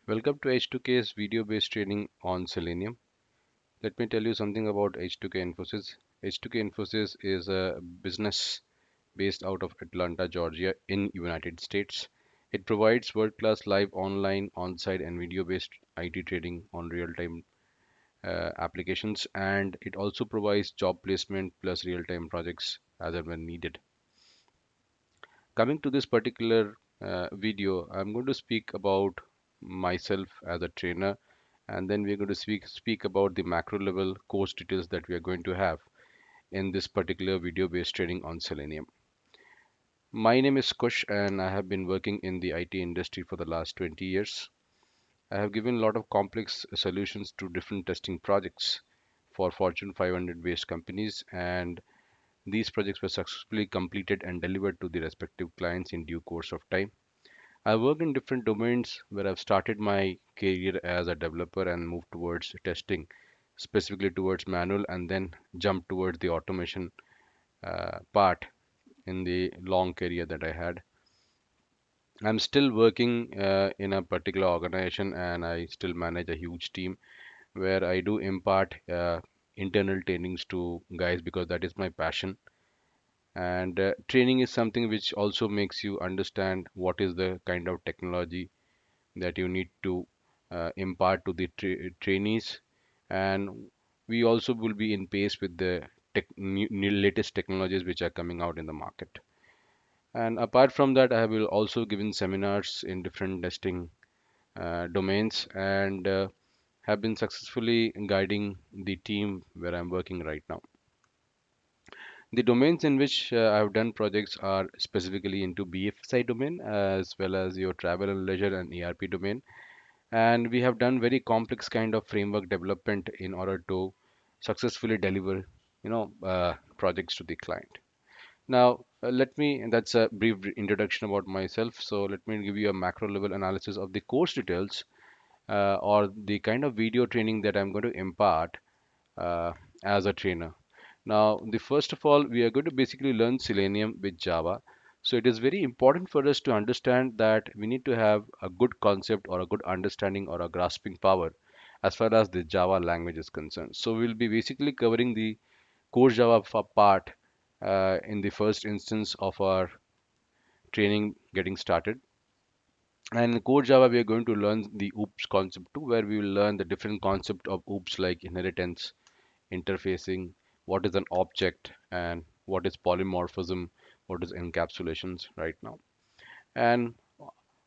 Welcome to H2K's video-based training on Selenium. Let me tell you something about H2K Infosys. H2K Infosys is a business based out of Atlanta, Georgia in United States. It provides world-class live online, on-site and video-based IT training on real-time applications, and it also provides job placement plus real-time projects as and when needed. Coming to this particular video, I'm going to speak about myself as a trainer, and then we're going to speak about the macro level course details that we are going to have in this particular video based training on Selenium. My name is Kush, and I have been working in the IT industry for the last 20 years. I have given a lot of complex solutions to different testing projects for Fortune 500 based companies, and these projects were successfully completed and delivered to the respective clients in due course of time. I work in different domains where I've started my career as a developer and moved towards testing, specifically towards manual, and then jumped towards the automation part in the long career that I had. I'm still working in a particular organization and I still manage a huge team where I do impart internal trainings to guys because that is my passion. And training is something which also makes you understand what is the kind of technology that you need to impart to the trainees, and we also will be in pace with the latest technologies which are coming out in the market. And apart from that, I will also given seminars in different testing domains and have been successfully guiding the team where I'm working right now. The domains in which I've done projects are specifically into BFSI domain as well as your travel and leisure and ERP domain, and we have done very complex kind of framework development in order to successfully deliver projects to the client. Now let me that's a brief introduction about myself, so let me give you a macro level analysis of the course details or the kind of video training that I'm going to impart uh, as a trainer. Now, the first of all, we are going to basically learn Selenium with Java. So it is very important for us to understand that we need to have a good concept or a good understanding or a grasping power as far as the Java language is concerned. So we'll be basically covering the core Java part in the first instance of our training getting started. And in core Java, we are going to learn the OOPS concept too, where we will learn the different concept of OOPS like inheritance, interfacing, what is an object, and what is polymorphism, what is encapsulations right now. And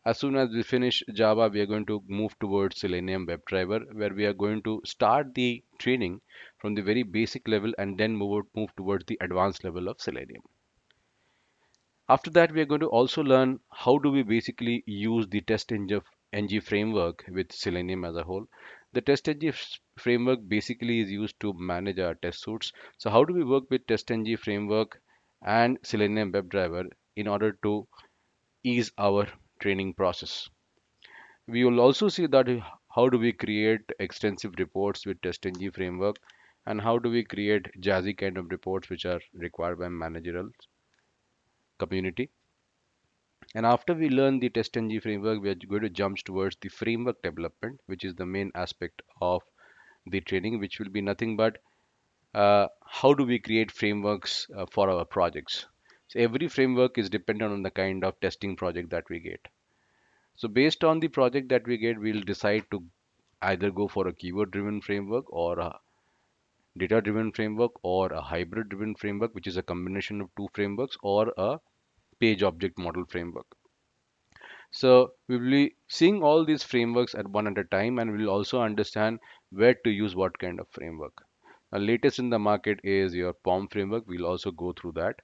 as soon as we finish Java, we are going to move towards Selenium WebDriver, where we are going to start the training from the very basic level and then move towards the advanced level of Selenium. After that, we are going to also learn how do we basically use the test ng framework with Selenium as a whole. The test ng framework basically is used to manage our test suites. So how do we work with test ng framework and Selenium WebDriver in order to ease our training process? We will also see that how do we create extensive reports with test ng framework and how do we create jazzy kind of reports which are required by managerial community. And after we learn the test-ng framework, we are going to jump towards the framework development, which is the main aspect of the training, which will be nothing but how do we create frameworks for our projects. So every framework is dependent on the kind of testing project that we get. So based on the project that we get, we'll decide to either go for a keyword-driven framework or a data-driven framework or a hybrid-driven framework, which is a combination of two frameworks, or a page object model framework. So we will be seeing all these frameworks at a time, and we'll also understand where to use what kind of framework. The latest in the market is your POM framework. We'll also go through that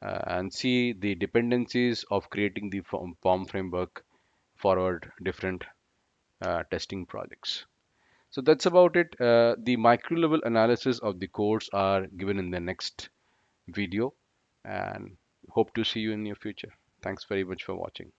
and see the dependencies of creating the POM framework for our different testing projects. So that's about it. The micro level analysis of the course are given in the next video, and hope to see you in your future. Thanks very much for watching.